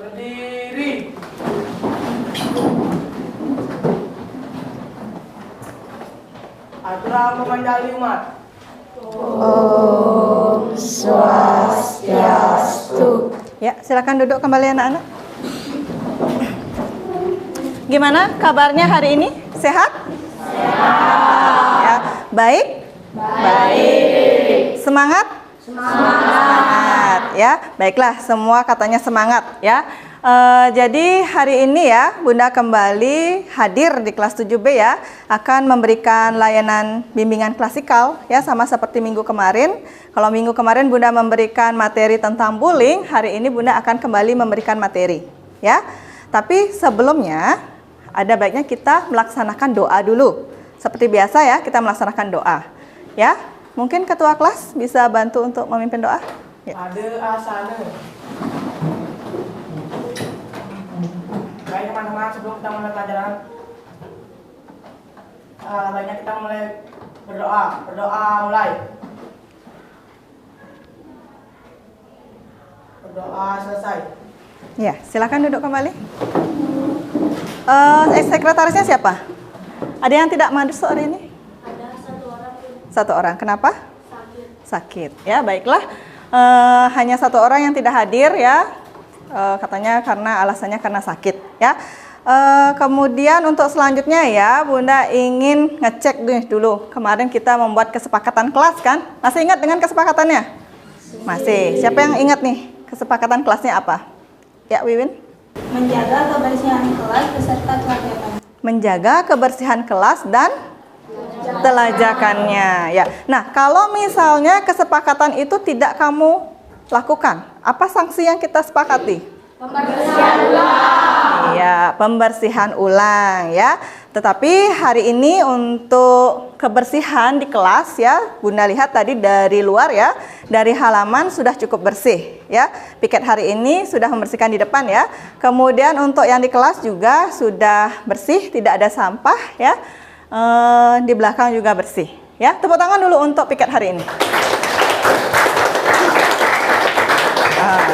Berdiri. Aturan pemandali umat. Om Swastiastu. Ya, silakan duduk kembali anak-anak. Gimana kabarnya hari ini? Sehat? Sehat. Ya, baik? Baik. Semangat? Semangat. Ya, baiklah, semua katanya semangat ya. Jadi hari ini ya Bunda kembali hadir di kelas 7B ya, akan memberikan layanan bimbingan klasikal ya, sama seperti minggu kemarin. Kalau minggu kemarin Bunda memberikan materi tentang bullying, hari ini Bunda akan kembali memberikan materi ya. Tapi sebelumnya ada baiknya kita melaksanakan doa dulu. Seperti biasa ya, kita melaksanakan doa ya. Mungkin ketua kelas bisa bantu untuk memimpin doa ya. Ada asana. Baik teman-teman, sebelum kita mulai pelajaran, baiknya kita mulai berdoa. Berdoa mulai. Berdoa selesai. Ya, silakan duduk kembali. Sekretarisnya siapa? Ada yang tidak masuk hari ini? Ada satu orang. Satu orang. Kenapa? Sakit. Sakit. Ya, baiklah. Hanya satu orang yang tidak hadir ya. Katanya karena alasannya karena sakit ya. Kemudian untuk selanjutnya ya, Bunda ingin ngecek dulu. Kemarin kita membuat kesepakatan kelas kan? Masih ingat dengan kesepakatannya? Masih. Siapa yang ingat nih kesepakatan kelasnya apa? Ya, Wiwin. Menjaga kebersihan kelas beserta kelayakan. Menjaga kebersihan kelas dan telajakannya ya. Nah, kalau misalnya kesepakatan itu tidak kamu lakukan, apa sanksi yang kita sepakati? Pembersihan ulang. Iya, pembersihan ulang ya. Tetapi hari ini untuk kebersihan di kelas ya, Bunda lihat tadi dari luar ya, dari halaman sudah cukup bersih ya. Piket hari ini sudah membersihkan di depan ya. Kemudian untuk yang di kelas juga sudah bersih, tidak ada sampah ya. Di belakang juga bersih ya. Tepuk tangan dulu untuk piket hari ini.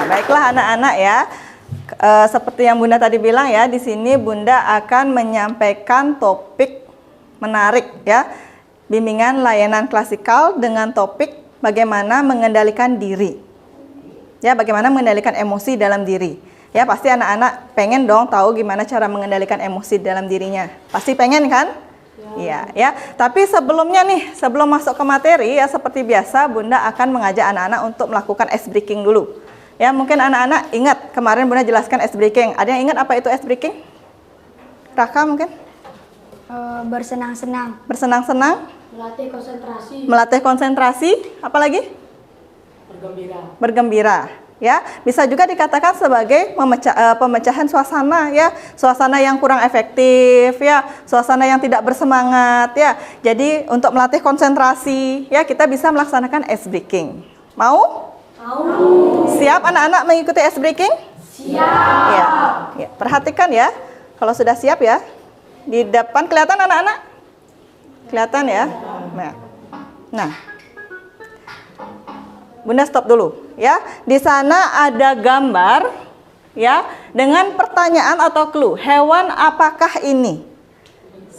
Baiklah anak-anak ya. Seperti yang Bunda tadi bilang ya, di sini Bunda akan menyampaikan topik menarik ya. Bimbingan layanan klasikal dengan topik bagaimana mengendalikan diri. Ya, bagaimana mengendalikan emosi dalam diri. Ya, pasti anak-anak pengen dong tahu gimana cara mengendalikan emosi dalam dirinya. Pasti pengen kan? Iya, ya. Tapi sebelumnya nih, sebelum masuk ke materi ya seperti biasa Bunda akan mengajak anak-anak untuk melakukan ice breaking dulu. Ya, mungkin anak-anak ingat kemarin Bunda jelaskan ice breaking. Ada yang ingat apa itu ice breaking? Raka mungkin? Bersenang-senang. Bersenang-senang? Melatih konsentrasi. Melatih konsentrasi, apa lagi? Bergembira. Bergembira. Ya, bisa juga dikatakan sebagai pemecahan suasana ya, suasana yang kurang efektif ya, suasana yang tidak bersemangat ya. Jadi untuk melatih konsentrasi ya, kita bisa melaksanakan ice breaking. Mau? Mau. Siap anak-anak mengikuti ice breaking? Siap. Ya. Ya, perhatikan ya. Kalau sudah siap ya. Di depan kelihatan anak-anak? Kelihatan ya? Nah. Bunda stop dulu ya. Di sana ada gambar ya dengan pertanyaan atau clue. Hewan apakah ini?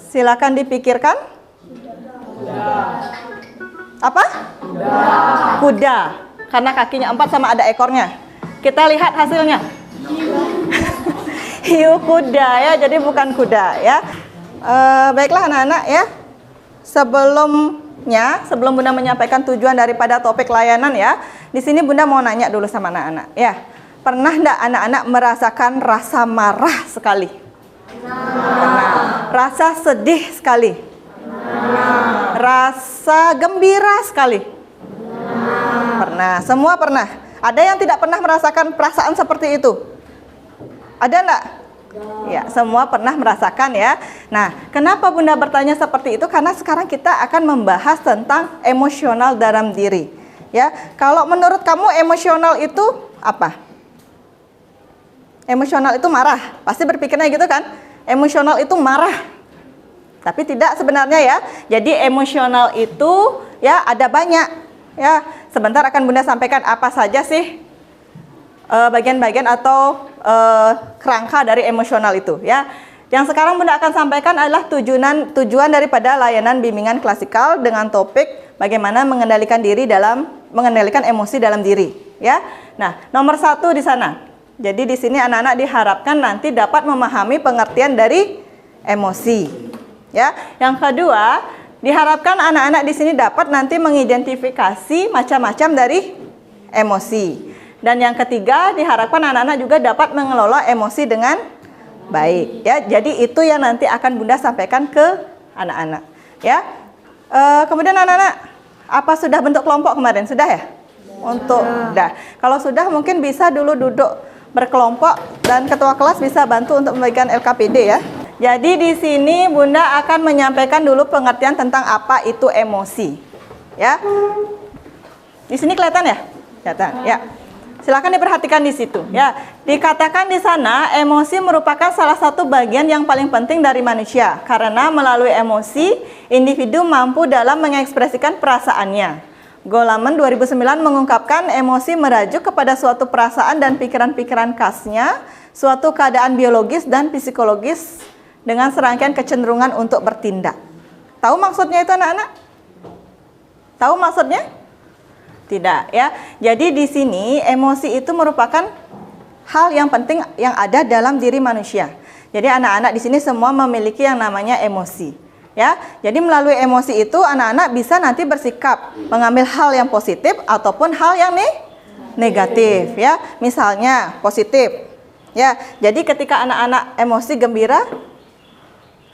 Silakan dipikirkan. Apa? Kuda. Karena kakinya 4 sama ada ekornya. Kita lihat hasilnya. Hiu kuda ya, jadi bukan kuda ya. Baiklah anak-anak ya. Sebelum Bunda menyampaikan tujuan daripada topik layanan ya, di sini Bunda mau nanya dulu sama anak-anak ya. Pernah enggak anak-anak merasakan rasa marah sekali? Pernah. Rasa sedih sekali? Pernah. Rasa gembira sekali? Pernah. Semua pernah. Ada yang tidak pernah merasakan perasaan seperti itu? Ada enggak? Ya, semua pernah merasakan ya. Nah, kenapa Bunda bertanya seperti itu? Karena sekarang kita akan membahas tentang emosional dalam diri. Ya, kalau menurut kamu emosional itu apa? Emosional itu marah. Pasti berpikirnya gitu kan? Emosional itu marah. Tapi tidak sebenarnya ya. Jadi emosional itu ya ada banyak. Ya, sebentar akan Bunda sampaikan apa saja sih bagian-bagian atau kerangka dari emosional itu ya. Yang sekarang Bunda akan sampaikan adalah tujuan daripada layanan bimbingan klasikal dengan topik bagaimana mengendalikan emosi dalam diri ya. Nah, nomor 1 di sana. Jadi di sini anak-anak diharapkan nanti dapat memahami pengertian dari emosi. Ya. Yang kedua, diharapkan anak-anak di sini dapat nanti mengidentifikasi macam-macam dari emosi. Dan yang ketiga, diharapkan anak-anak juga dapat mengelola emosi dengan baik. Ya, jadi itu yang nanti akan Bunda sampaikan ke anak-anak. Ya, kemudian anak-anak, apa sudah bentuk kelompok kemarin? Sudah ya? Untuk, sudah. Kalau sudah mungkin bisa dulu duduk berkelompok dan ketua kelas bisa bantu untuk membagikan LKPD ya. Jadi di sini Bunda akan menyampaikan dulu pengertian tentang apa itu emosi. Ya. Di sini kelihatan ya? Kelihatan. Ya. Silakan diperhatikan di situ ya. Dikatakan di sana emosi merupakan salah satu bagian yang paling penting dari manusia karena melalui emosi individu mampu dalam mengekspresikan perasaannya. Goleman 2009 mengungkapkan emosi merajuk kepada suatu perasaan dan pikiran-pikiran khasnya, suatu keadaan biologis dan psikologis dengan serangkaian kecenderungan untuk bertindak. Tahu maksudnya itu anak-anak? Tahu maksudnya? Tidak ya. Jadi di sini emosi itu merupakan hal yang penting yang ada dalam diri manusia. Jadi anak-anak di sini semua memiliki yang namanya emosi. Ya. Jadi melalui emosi itu anak-anak bisa nanti bersikap mengambil hal yang positif ataupun hal yang negatif ya. Misalnya positif. Ya. Jadi ketika anak-anak emosi gembira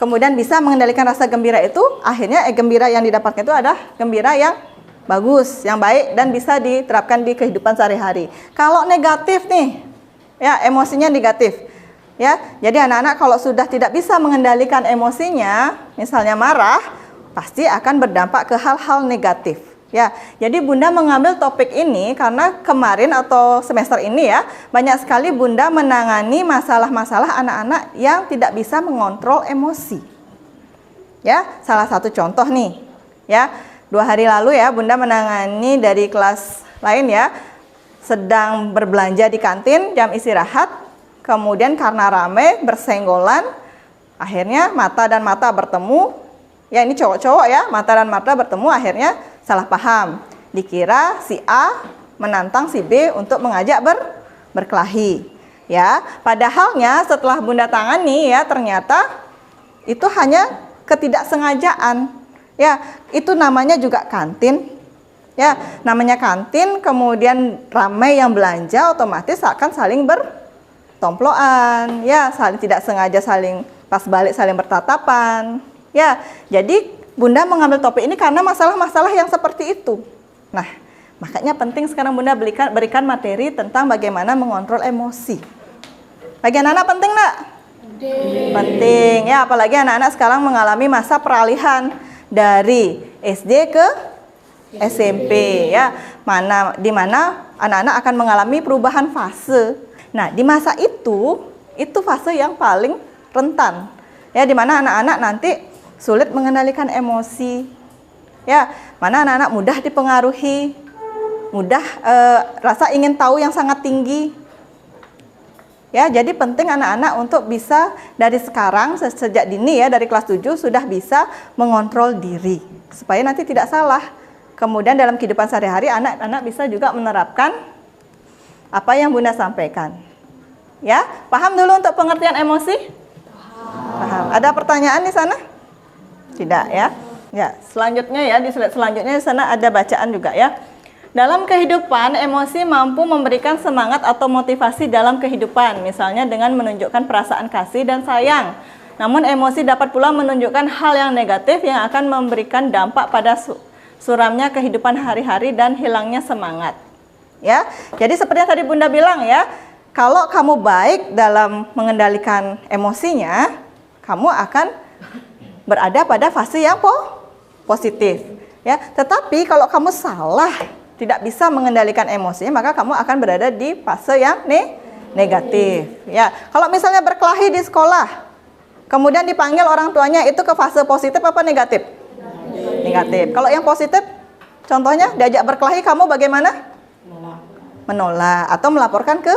kemudian bisa mengendalikan rasa gembira itu, akhirnya gembira yang didapatkan itu adalah gembira yang bagus, yang baik dan bisa diterapkan di kehidupan sehari-hari. Kalau negatif nih, ya emosinya negatif. Ya, jadi anak-anak kalau sudah tidak bisa mengendalikan emosinya, misalnya marah, pasti akan berdampak ke hal-hal negatif. Ya, jadi Bunda mengambil topik ini karena kemarin atau semester ini ya, banyak sekali Bunda menangani masalah-masalah anak-anak yang tidak bisa mengontrol emosi. Ya, salah satu contoh nih, ya. 2 hari lalu ya Bunda menangani dari kelas lain ya, sedang berbelanja di kantin jam istirahat, kemudian karena ramai bersenggolan, akhirnya mata dan mata bertemu, ya ini cowok-cowok ya, mata dan mata bertemu akhirnya salah paham, dikira si A menantang si B untuk mengajak berkelahi ya, padahalnya setelah Bunda tangani ya ternyata itu hanya ketidaksengajaan. Ya, itu namanya juga kantin. Ya, namanya kantin, kemudian ramai yang belanja, otomatis akan saling bertomploan. Ya, saling tidak sengaja saling pas balik saling bertatapan. Ya, jadi Bunda mengambil topik ini karena masalah-masalah yang seperti itu. Nah, makanya penting sekarang Bunda berikan materi tentang bagaimana mengontrol emosi. Bagi anak-anak penting enggak? Penting. Ya, apalagi anak-anak sekarang mengalami masa peralihan dari SD ke SMP ya, di mana anak-anak akan mengalami perubahan fase. Nah, di masa itu fase yang paling rentan. Ya, di mana anak-anak nanti sulit mengendalikan emosi. Ya, mana anak-anak mudah dipengaruhi, mudah rasa ingin tahu yang sangat tinggi. Ya, jadi penting anak-anak untuk bisa dari sekarang sejak dini ya dari kelas 7 sudah bisa mengontrol diri supaya nanti tidak salah. Kemudian dalam kehidupan sehari-hari anak-anak bisa juga menerapkan apa yang Bunda sampaikan. Ya, paham dulu untuk pengertian emosi? Paham. Ada pertanyaan di sana? Tidak ya. Ya, selanjutnya ya di slide selanjutnya di sana ada bacaan juga ya. Dalam kehidupan, emosi mampu memberikan semangat atau motivasi dalam kehidupan, misalnya dengan menunjukkan perasaan kasih dan sayang. Namun emosi dapat pula menunjukkan hal yang negatif yang akan memberikan dampak pada suramnya kehidupan hari-hari dan hilangnya semangat. Ya, jadi seperti yang tadi Bunda bilang ya, kalau kamu baik dalam mengendalikan emosinya, kamu akan berada pada fase yang positif. Ya, tetapi kalau kamu salah, tidak bisa mengendalikan emosinya, maka kamu akan berada di fase yang negatif. Ya, kalau misalnya berkelahi di sekolah, kemudian dipanggil orang tuanya, itu ke fase positif apa negatif? Negatif. Kalau yang positif, contohnya diajak berkelahi, kamu bagaimana? Menolak atau melaporkan ke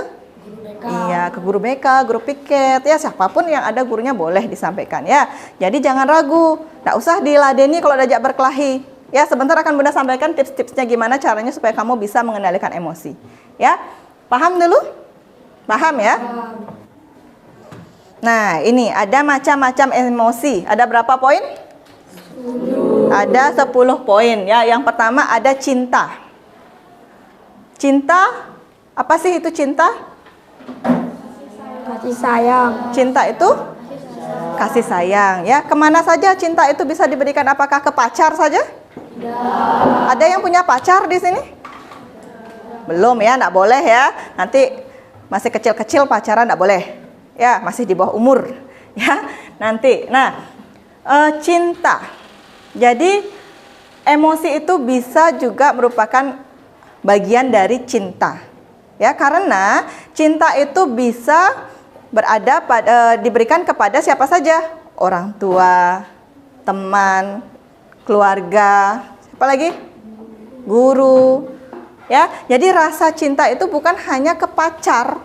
Iya, ke guru BK, guru piket, ya siapapun yang ada gurunya boleh disampaikan ya. Jadi jangan ragu, nggak usah diladeni kalau diajak berkelahi. Ya, sebentar akan Bunda sampaikan tips-tipsnya gimana caranya supaya kamu bisa mengendalikan emosi. Ya, paham dulu? Paham ya? Nah, ini ada macam-macam emosi. Ada berapa poin? 10. Ada 10 poin ya. Yang pertama ada cinta. Cinta, apa sih itu cinta? Kasih sayang. Cinta itu kasih sayang ya. Kemana saja cinta itu bisa diberikan? Apakah ke pacar saja? Ada yang punya pacar di sini? Belum ya, enggak boleh ya. Nanti masih kecil-kecil pacaran enggak boleh. Ya, masih di bawah umur ya. Nanti. Nah, cinta. Jadi emosi itu bisa juga merupakan bagian dari cinta. Ya, karena cinta itu bisa diberikan kepada siapa saja? Orang tua, teman, keluarga, siapa lagi? Guru. Ya, jadi rasa cinta itu bukan hanya ke pacar.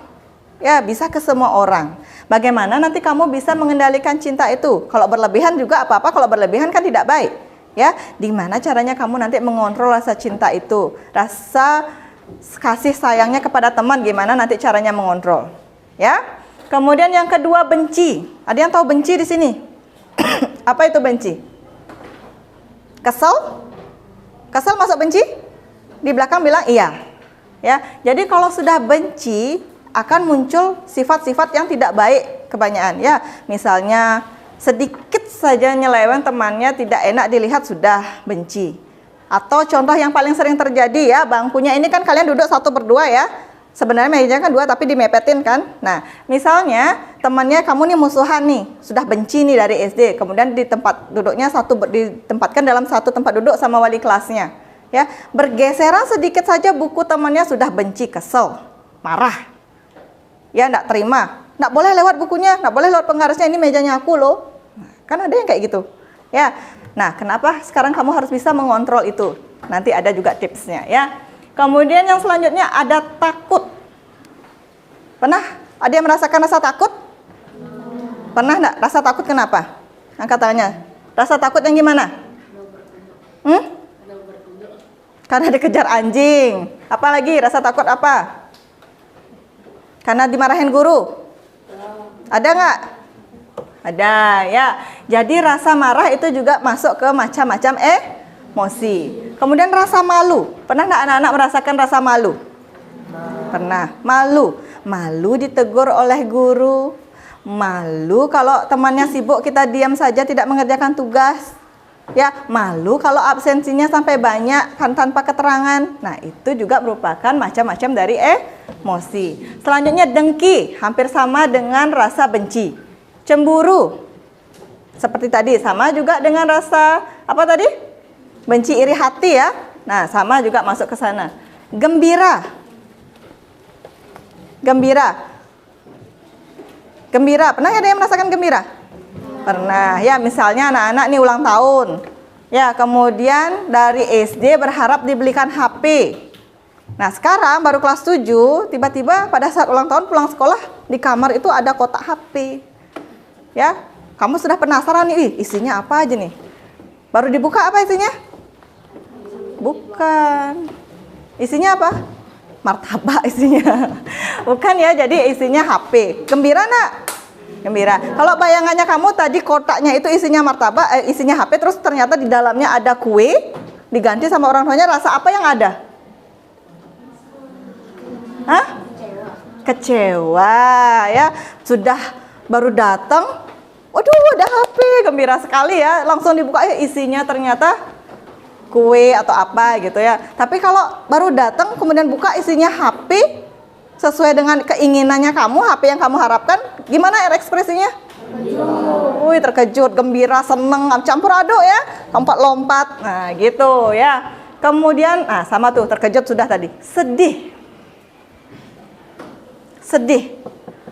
Ya, bisa ke semua orang. Bagaimana nanti kamu bisa mengendalikan cinta itu? Kalau berlebihan juga apa-apa, kalau berlebihan kan tidak baik. Ya, di mana caranya kamu nanti mengontrol rasa cinta itu? Rasa kasih sayangnya kepada teman gimana nanti caranya mengontrol? Ya. Kemudian yang kedua benci. Ada yang tahu benci di sini? Apa itu benci? Kesel? Kesel masuk benci? Di belakang bilang iya. Ya. Jadi kalau sudah benci akan muncul sifat-sifat yang tidak baik kebanyakan ya. Misalnya sedikit saja nyeleweng temannya tidak enak dilihat sudah benci. Atau contoh yang paling sering terjadi ya, bangkunya ini kan kalian duduk 1 berdua ya. Sebenarnya mejanya kan 2 tapi dimepetin kan. Nah, misalnya temannya kamu nih musuhan nih, sudah benci nih dari SD. Kemudian di tempat duduknya ditempatkan dalam satu tempat duduk sama wali kelasnya. Ya, bergeseran sedikit saja buku temannya sudah benci, kesel, marah. Ya, enggak terima. Enggak boleh lewat bukunya, enggak boleh lewat penggarisnya, ini mejanya aku loh. Nah, kan ada yang kayak gitu. Ya. Nah, kenapa sekarang kamu harus bisa mengontrol itu? Nanti ada juga tipsnya ya. Kemudian yang selanjutnya ada takut. Pernah ada yang merasakan rasa takut? Pernah enggak? Rasa takut kenapa? Angkat tangannya. Rasa takut yang gimana? Karena dikejar anjing. Apalagi rasa takut apa? Karena dimarahin guru. Ada nggak? Ada ya. Jadi rasa marah itu juga masuk ke macam-macam emosi. Kemudian rasa malu. Pernah nggak anak-anak merasakan rasa malu? Pernah. Malu. Malu ditegur oleh guru. Malu kalau temannya sibuk kita diam saja tidak mengerjakan tugas. Ya, malu kalau absensinya sampai banyak kan tanpa keterangan. Nah, itu juga merupakan macam-macam dari emosi. Selanjutnya dengki, hampir sama dengan rasa benci. Cemburu, seperti tadi, sama juga dengan rasa apa tadi? Benci, iri hati ya. Nah, sama juga masuk ke sana. Gembira. Gembira. Gembira, pernah ada yang merasakan gembira? Pernah ya, misalnya anak-anak nih ulang tahun. Ya, kemudian dari SD berharap dibelikan HP. Nah, sekarang baru kelas 7, tiba-tiba pada saat ulang tahun pulang sekolah di kamar itu ada kotak HP. Ya, kamu sudah penasaran nih, isinya apa aja nih? Baru dibuka apa isinya? Bukan. Isinya apa? Martabak isinya. Bukan ya, jadi isinya HP. Gembira nak? Gembira. Kalau bayangannya kamu tadi kotaknya itu isinya martabak, isinya HP, terus ternyata di dalamnya ada kue, diganti sama orang tuanya, rasa apa yang ada? Hah? Kecewa ya. Sudah baru datang, waduh ada HP, gembira sekali ya. Langsung dibuka, isinya ternyata kue atau apa gitu ya. Tapi kalau baru datang kemudian buka isinya HP sesuai dengan keinginannya kamu, HP yang kamu harapkan, gimana ekspresinya? Wih, terkejut, gembira, seneng, campur aduk ya, lompat-lompat. Nah, gitu ya. Kemudian, nah sama tuh, terkejut sudah tadi. Sedih. Sedih.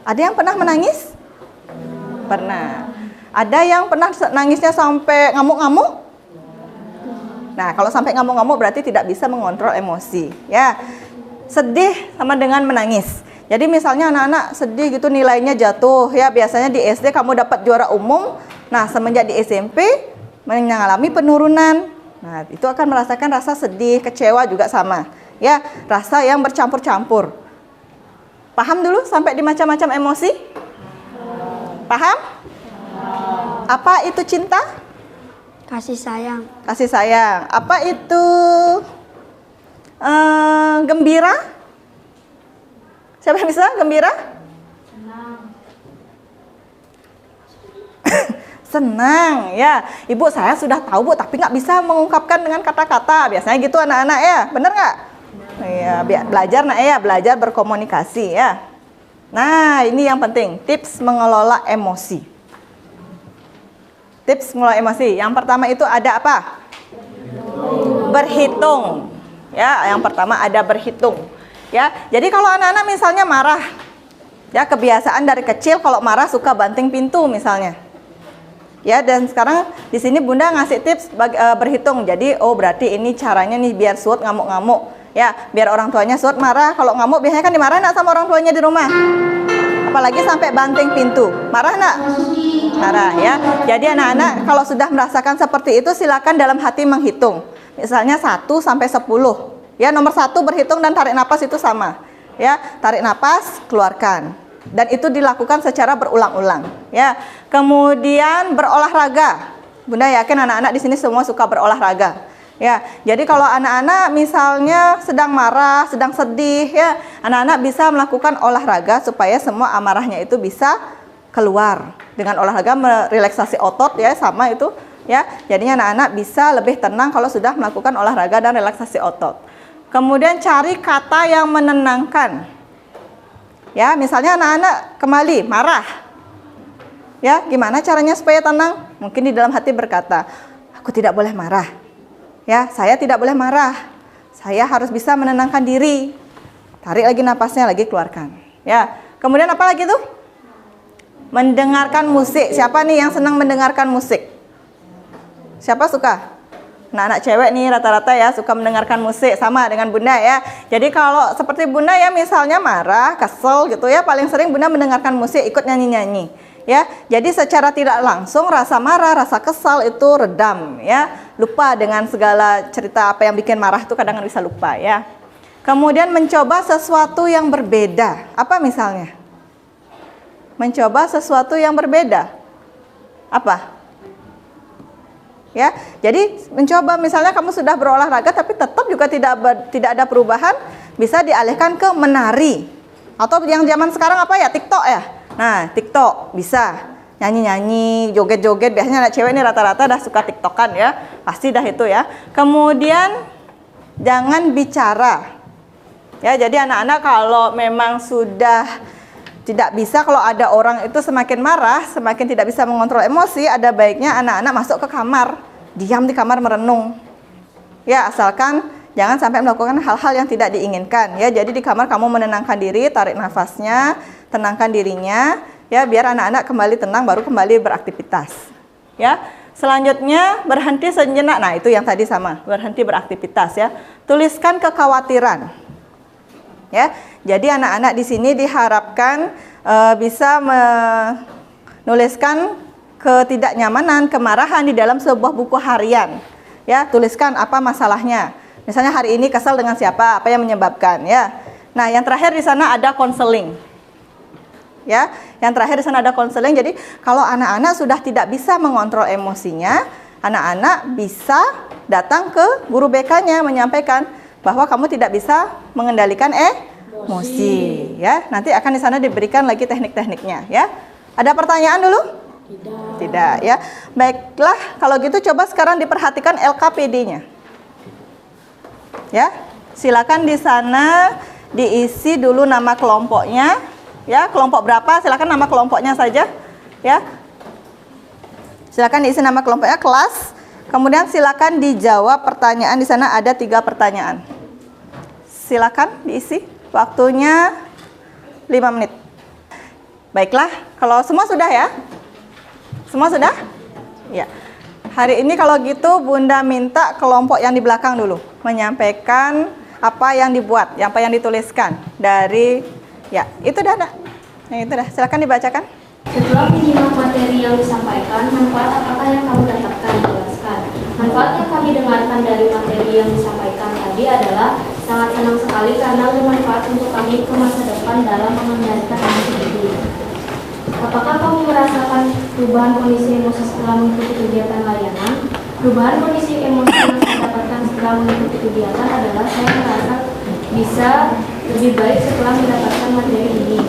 Ada yang pernah menangis? Pernah. Ada yang pernah nangisnya sampai ngamuk-ngamuk? Nah, kalau sampai ngamuk-ngamuk berarti tidak bisa mengontrol emosi, ya. Sedih sama dengan menangis. Jadi misalnya anak-anak sedih gitu nilainya jatuh ya, biasanya di SD kamu dapat juara umum, nah semenjak di SMP mengalami penurunan. Nah, itu akan merasakan rasa sedih, kecewa juga sama. Ya, rasa yang bercampur-campur. Paham dulu sampai di macam-macam emosi? Paham? Apa itu cinta? Kasih sayang. Kasih sayang. Apa itu gembira? Siapa yang bisa gembira? Senang ya. Ibu saya sudah tahu Bu, tapi nggak bisa mengungkapkan dengan kata-kata. Biasanya gitu anak-anak ya, bener nggak? Iya, belajar nak ya, belajar berkomunikasi ya. Nah, ini yang penting, tips mengelola emosi. Tips mengelola emosi. Yang pertama itu ada apa? Berhitung. Ya, yang pertama ada berhitung. Ya, jadi kalau anak-anak misalnya marah, ya kebiasaan dari kecil kalau marah suka banting pintu misalnya. Ya, dan sekarang di sini Bunda ngasih tips berhitung. Jadi, oh berarti ini caranya nih biar Suut ngamuk-ngamuk. Ya, biar orang tuanya Suut marah. Kalau ngamuk biasanya kan dimarahin nak sama orang tuanya di rumah. Apalagi sampai banting pintu. Marah nak? Marah ya. Jadi anak-anak kalau sudah merasakan seperti itu silakan dalam hati menghitung. Misalnya 1 sampai 10. Ya, nomor 1 berhitung dan tarik napas itu sama. Ya, tarik napas, keluarkan. Dan itu dilakukan secara berulang-ulang. Ya, kemudian berolahraga. Bunda yakin anak-anak di sini semua suka berolahraga. Ya, jadi kalau anak-anak misalnya sedang marah, sedang sedih, ya, anak-anak bisa melakukan olahraga supaya semua amarahnya itu bisa keluar. Dengan olahraga merelaksasi otot ya, sama itu. Ya, jadinya anak-anak bisa lebih tenang kalau sudah melakukan olahraga dan relaksasi otot. Kemudian cari kata yang menenangkan. Ya, misalnya anak-anak kembali marah. Ya, gimana caranya supaya tenang? Mungkin di dalam hati berkata, aku tidak boleh marah. Ya, saya tidak boleh marah. Saya harus bisa menenangkan diri. Tarik lagi napasnya, lagi keluarkan. Ya, kemudian apa lagi tuh? Mendengarkan musik. Siapa nih yang senang mendengarkan musik? Siapa suka? Anak-anak cewek nih rata-rata ya suka mendengarkan musik, sama dengan Bunda ya. Jadi kalau seperti Bunda ya misalnya marah, kesel gitu ya, paling sering Bunda mendengarkan musik, ikut nyanyi-nyanyi. Ya, jadi secara tidak langsung rasa marah, rasa kesal itu redam ya. Lupa dengan segala cerita apa yang bikin marah itu kadang bisa lupa ya. Kemudian mencoba sesuatu yang berbeda. Apa misalnya? Mencoba sesuatu yang berbeda. Apa? Ya, jadi mencoba misalnya kamu sudah berolahraga tapi tetap juga tidak ada perubahan, bisa dialihkan ke menari. Atau yang zaman sekarang apa ya? TikTok ya. Nah, TikTok bisa nyanyi-nyanyi, joget-joget. Biasanya anak cewek ini rata-rata dah suka TikTokan ya. Pasti dah itu ya. Kemudian jangan bicara. Ya, jadi anak-anak kalau memang sudah tidak bisa, kalau ada orang itu semakin marah, semakin tidak bisa mengontrol emosi, ada baiknya anak-anak masuk ke kamar, diam di kamar merenung. Ya, asalkan jangan sampai melakukan hal-hal yang tidak diinginkan. Ya, jadi di kamar kamu menenangkan diri, tarik nafasnya, tenangkan dirinya, ya biar anak-anak kembali tenang, baru kembali beraktivitas. Ya, selanjutnya berhenti sejenak. Nah, itu yang tadi sama, berhenti beraktivitas ya. Tuliskan kekhawatiran. Ya, jadi anak-anak di sini diharapkan bisa menuliskan ketidaknyamanan, kemarahan di dalam sebuah buku harian. Ya, tuliskan apa masalahnya. Misalnya hari ini kesal dengan siapa, apa yang menyebabkan. Ya, nah yang terakhir di sana ada konseling. Ya, yang terakhir di sana ada konseling. Jadi kalau anak-anak sudah tidak bisa mengontrol emosinya, anak-anak bisa datang ke guru BK-nya menyampaikan bahwa kamu tidak bisa mengendalikan emosi, ya. Nanti akan di sana diberikan lagi teknik-tekniknya, ya. Ada pertanyaan dulu? Tidak, ya. Baiklah, kalau gitu coba sekarang diperhatikan LKPD-nya. Ya. Silakan di sana diisi dulu nama kelompoknya, ya. Kelompok berapa? Silakan nama kelompoknya saja, ya. Silakan diisi nama kelompoknya, kelas. Kemudian silakan dijawab pertanyaan, di sana ada 3 pertanyaan. Silakan diisi, waktunya 5 menit. Baiklah, kalau semua sudah ya? Semua sudah? Ya. Hari ini kalau gitu Bunda minta kelompok yang di belakang dulu menyampaikan apa yang dibuat, apa yang dituliskan dari Ya, itu dah. Nah, itu dah. Silakan dibacakan. Setelah menyimak materi yang disampaikan, manfaat apakah yang kamu dapatkan? Jelaskan. Manfaat yang kami dengarkan dari materi yang disampaikan tadi adalah sangat senang sekali karena bermanfaat untuk kami ke masa depan dalam mengendalikan emosi diri. Apakah kamu merasakan perubahan kondisi emosi setelah mengikuti kegiatan layanan? Perubahan kondisi emosi yang saya dapatkan setelah mengikuti kegiatan adalah saya merasa bisa lebih baik setelah mendapatkan materi ini.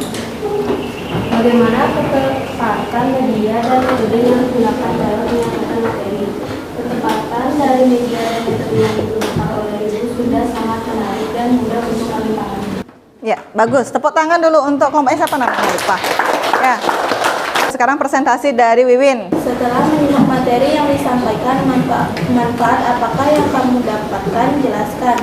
Bagaimana ketepatan media dan metode yang digunakan dalam menyampaikan materi? Ketepatan dari media dan metode yang digunakan oleh Ibu sudah sangat menarik dan mudah untuk kami pahami. Ya, bagus. Tepuk tangan dulu untuk kelompoknya siapa namanya? Lupa. Ya. Sekarang presentasi dari Wiwin. Setelah menyimak materi yang disampaikan, manfaat apakah yang kamu dapatkan? Jelaskan.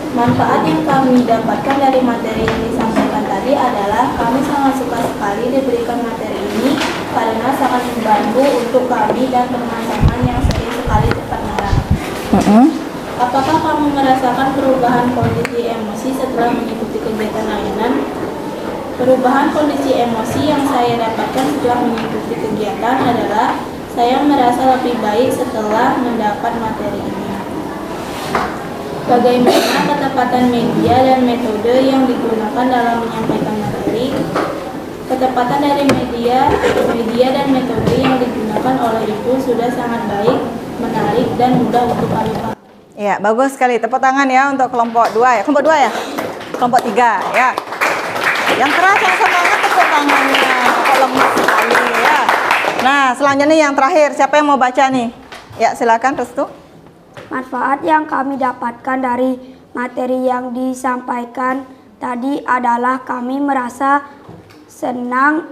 Manfaat yang kami dapatkan dari materi yang disampaikan tadi adalah kami sangat suka sekali diberikan materi ini karena sangat membantu untuk kami dan teman-teman yang sering sekali cepat marah. Apakah kamu merasakan perubahan kondisi emosi setelah mengikuti kegiatan layanan? Perubahan kondisi emosi yang saya dapatkan setelah mengikuti kegiatan adalah saya merasa lebih baik setelah mendapat materi ini. Bagaimana ketepatan media dan metode yang digunakan dalam menyampaikan materi? Ketepatan dari media dan metode yang digunakan oleh Ibu sudah sangat baik, menarik, dan mudah untuk kami pahami. Ya, bagus sekali. Tepuk tangan ya untuk kelompok 2 ya. Kelompok 2 ya? Kelompok 3 ya. Yang keras, yang semangat tepuk tangannya. Kok lemas sekali ya. Nah, selanjutnya yang terakhir. Siapa yang mau baca nih? Ya, silakan Restu. Manfaat yang kami dapatkan dari materi yang disampaikan tadi adalah kami merasa senang,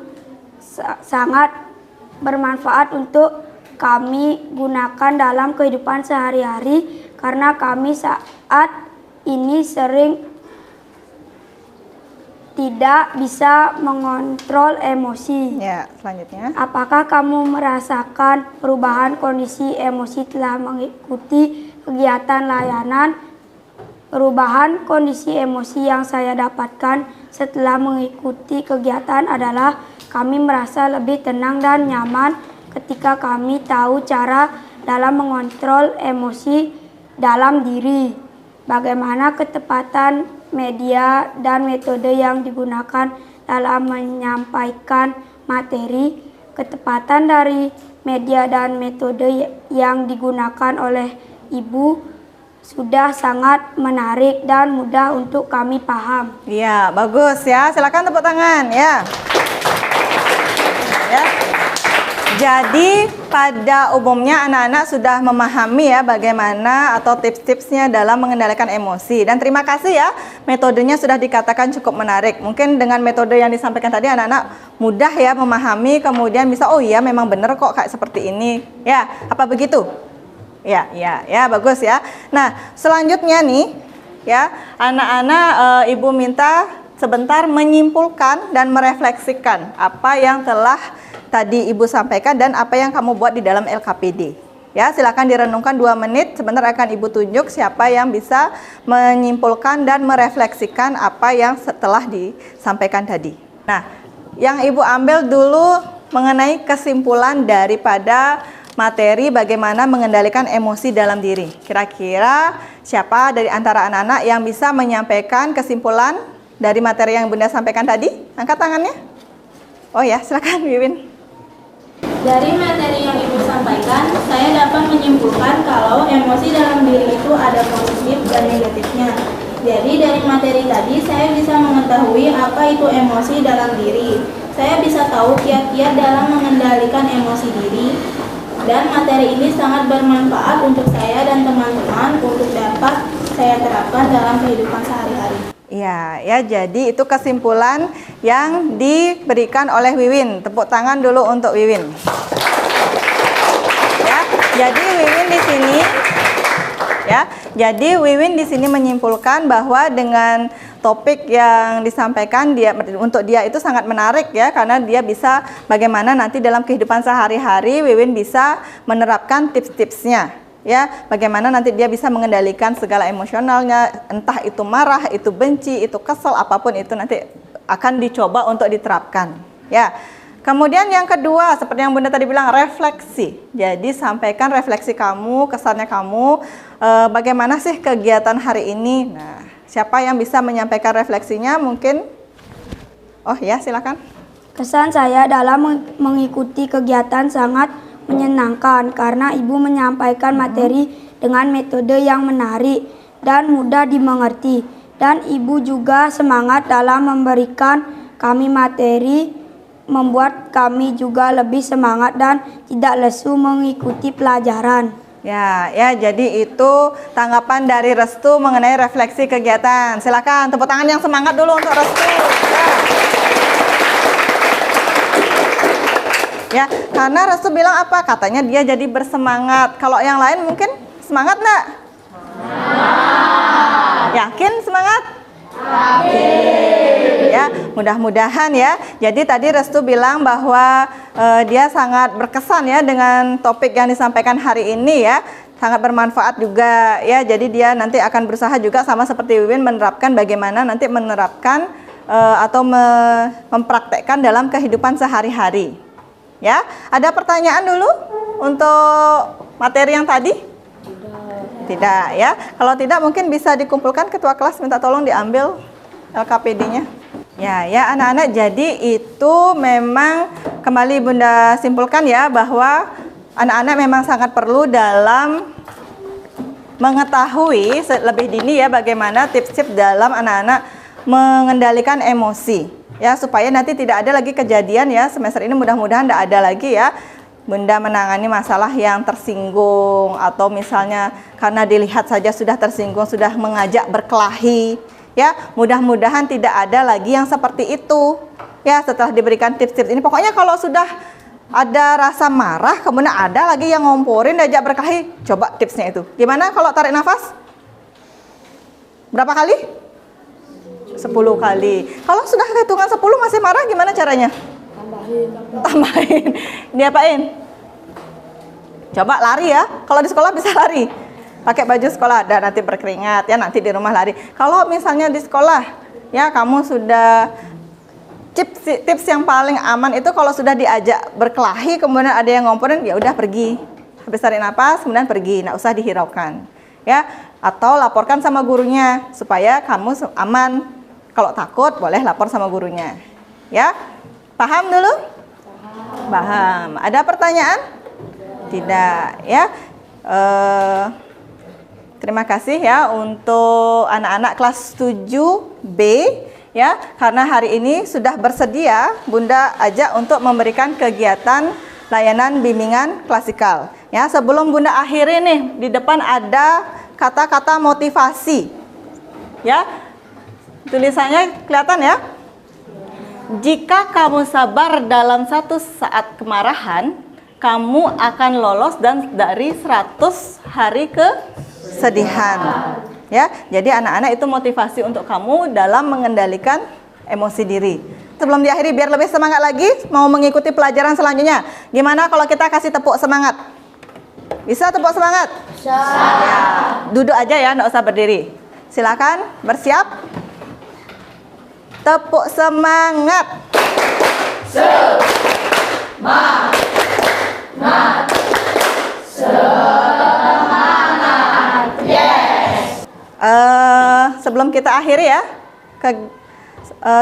sangat bermanfaat untuk kami gunakan dalam kehidupan sehari-hari karena kami saat ini sering tidak bisa mengontrol emosi. Ya, selanjutnya. Apakah kamu merasakan perubahan kondisi emosi setelah mengikuti kegiatan layanan? Perubahan kondisi emosi yang saya dapatkan setelah mengikuti kegiatan adalah kami merasa lebih tenang dan nyaman ketika kami tahu cara dalam mengontrol emosi dalam diri. Bagaimana ketepatan media dan metode yang digunakan dalam menyampaikan materi? Ketepatan dari media dan metode yang digunakan oleh Ibu sudah sangat menarik dan mudah untuk kami paham. Iya, bagus ya. Silakan tepuk tangan ya. Ya. Jadi pada umumnya anak-anak sudah memahami ya bagaimana atau tips-tipsnya dalam mengendalikan emosi. Dan terima kasih ya, metodenya sudah dikatakan cukup menarik. Mungkin dengan metode yang disampaikan tadi anak-anak mudah ya memahami, kemudian bisa oh iya memang benar kok kayak seperti ini. Ya, apa begitu? Ya, bagus ya. Nah, selanjutnya nih ya, anak-anak Ibu minta sebentar menyimpulkan dan merefleksikan apa yang telah tadi Ibu sampaikan dan apa yang kamu buat di dalam LKPD. Ya, silakan direnungkan 2 menit. Sebentar akan Ibu tunjuk siapa yang bisa menyimpulkan dan merefleksikan apa yang setelah disampaikan tadi. Nah, yang Ibu ambil dulu mengenai kesimpulan daripada materi bagaimana mengendalikan emosi dalam diri. Kira-kira siapa dari antara anak-anak yang bisa menyampaikan kesimpulan dari materi yang Bunda sampaikan tadi? Angkat tangannya. Oh ya, silakan Wiwin. Dari materi yang Ibu sampaikan, saya dapat menyimpulkan kalau emosi dalam diri itu ada positif dan negatifnya. Jadi dari materi tadi saya bisa mengetahui apa itu emosi dalam diri. Saya bisa tahu kiat-kiat dalam mengendalikan emosi diri. Dan materi ini sangat bermanfaat untuk saya dan teman-teman untuk dapat saya terapkan dalam kehidupan sehari-hari. Ya, jadi itu kesimpulan yang diberikan oleh Wiwin. Tepuk tangan dulu untuk Wiwin. Ya, jadi Wiwin di sini jadi Wiwin di sini menyimpulkan bahwa dengan topik yang disampaikan untuk dia itu sangat menarik ya, karena dia bisa bagaimana nanti dalam kehidupan sehari-hari Wiwin bisa menerapkan tips-tipsnya ya, bagaimana nanti dia bisa mengendalikan segala emosionalnya, entah itu marah, itu benci, itu kesel, apapun itu nanti akan dicoba untuk diterapkan. Ya. Kemudian yang kedua, seperti yang Bunda tadi bilang, refleksi. Jadi sampaikan refleksi kamu, kesannya kamu, bagaimana sih kegiatan hari ini. Nah, siapa yang bisa menyampaikan refleksinya? Mungkin, oh ya, silakan. Kesan saya dalam mengikuti kegiatan sangat menyenangkan karena Ibu menyampaikan materi dengan metode yang menarik dan mudah dimengerti. Dan Ibu juga semangat dalam memberikan kami materi, membuat kami juga lebih semangat dan tidak lesu mengikuti pelajaran. Ya, jadi itu tanggapan dari Restu mengenai refleksi kegiatan. Silakan tepuk tangan yang semangat dulu untuk Restu. Ya, karena Restu bilang apa? Katanya dia jadi bersemangat. Kalau yang lain mungkin semangat enggak? Yakin semangat? Ya, mudah-mudahan ya. Jadi tadi Restu bilang bahwa dia sangat berkesan ya dengan topik yang disampaikan hari ini ya. Sangat bermanfaat juga ya. Jadi dia nanti akan berusaha juga sama seperti Wiwin menerapkan bagaimana nanti menerapkan atau mempraktekkan dalam kehidupan sehari-hari. Ya, ada pertanyaan dulu untuk materi yang tadi? Tidak ya. Kalau tidak mungkin bisa dikumpulkan ketua kelas minta tolong diambil LKPD-nya. Ya anak-anak, jadi itu memang kembali Bunda simpulkan ya bahwa anak-anak memang sangat perlu dalam mengetahui lebih dini ya bagaimana tips-tips dalam anak-anak mengendalikan emosi ya supaya nanti tidak ada lagi kejadian ya semester ini mudah-mudahan tidak ada lagi ya Bunda menangani masalah yang tersinggung atau misalnya karena dilihat saja sudah tersinggung sudah mengajak berkelahi. Ya, mudah-mudahan tidak ada lagi yang seperti itu. Ya, setelah diberikan tips-tips ini, pokoknya kalau sudah ada rasa marah, kemudian ada lagi yang ngomporin, diajak berkelahi, coba tipsnya itu. Gimana kalau tarik nafas? Berapa kali? 10 kali. Kalau sudah hitungan 10 masih marah, gimana caranya? Tambahin. Diapain? Coba lari ya. Kalau di sekolah bisa lari. Pakai baju sekolah dan nanti berkeringat ya, nanti di rumah lari. Kalau misalnya di sekolah ya kamu sudah tips yang paling aman itu kalau sudah diajak berkelahi kemudian ada yang ngomporin ya udah pergi. Habis tarik nafas kemudian pergi, enggak usah dihiraukan. Ya, atau laporkan sama gurunya supaya kamu aman. Kalau takut boleh lapor sama gurunya. Ya. Paham dulu? Paham. Ada pertanyaan? Tidak, ya. Terima kasih ya untuk anak-anak kelas 7B ya, karena hari ini sudah bersedia Bunda ajak untuk memberikan kegiatan layanan bimbingan klasikal. Ya, sebelum Bunda akhiri nih, di depan ada kata-kata motivasi. Ya. Tulisannya kelihatan ya? Jika kamu sabar dalam satu saat kemarahan, kamu akan lolos dan dari 100 hari kesedihan. Ya, jadi anak-anak itu motivasi untuk kamu dalam mengendalikan emosi diri. Sebelum diakhiri biar lebih semangat lagi mau mengikuti pelajaran selanjutnya. Gimana kalau kita kasih tepuk semangat? Bisa tepuk semangat? Bisa. Ya, duduk aja ya, enggak usah berdiri. Silakan, bersiap. Tepuk semangat. Semangat. Semangat. Yes. Sebelum kita akhiri ya,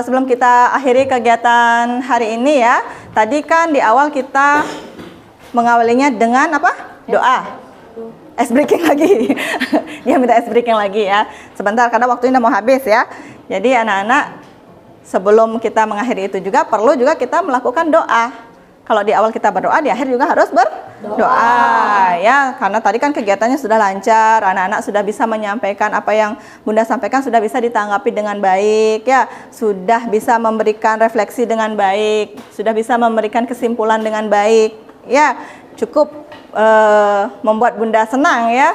sebelum kita akhiri kegiatan hari ini ya, tadi kan di awal kita mengawalinya dengan apa? Doa. Ice breaking lagi. Dia minta ice breaking lagi ya. Sebentar karena waktunya udah mau habis ya. Jadi anak-anak sebelum kita mengakhiri itu juga perlu juga kita melakukan doa. Kalau di awal kita berdoa, di akhir juga harus berdoa ya. Karena tadi kan kegiatannya sudah lancar, anak-anak sudah bisa menyampaikan apa yang Bunda sampaikan sudah bisa ditanggapi dengan baik ya. Sudah bisa memberikan refleksi dengan baik, sudah bisa memberikan kesimpulan dengan baik. Ya, cukup membuat Bunda senang ya.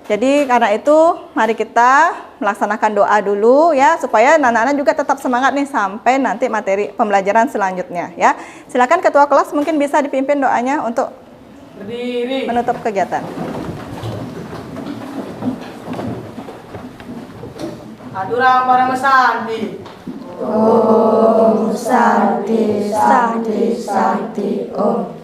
Jadi karena itu mari kita melaksanakan doa dulu ya supaya anak-anak juga tetap semangat nih sampai nanti materi pembelajaran selanjutnya ya. Silakan ketua kelas mungkin bisa dipimpin doanya untuk berdiri menutup kegiatan. Adurang para mesandi. Om Santi Santi Santi Om.